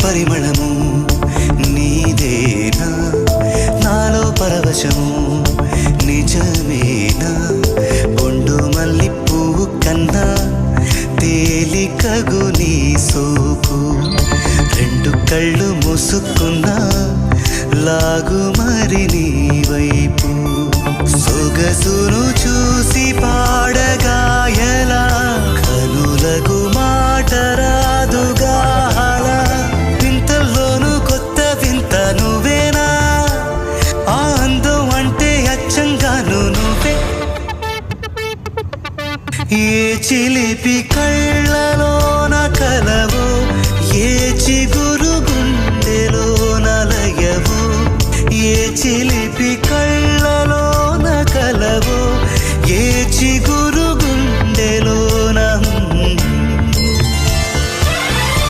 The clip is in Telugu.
పరిమళము నీదేనా నాలో పరవశము నిజమేనా బొండు మల్లి పువ్వు కన్నా తేలికగు నీ సోకు రెండు కళ్ళు మూసుకున్నా లాగు మరి నీ వైపు సొగసును చూసి పాడగాయలా కనులకు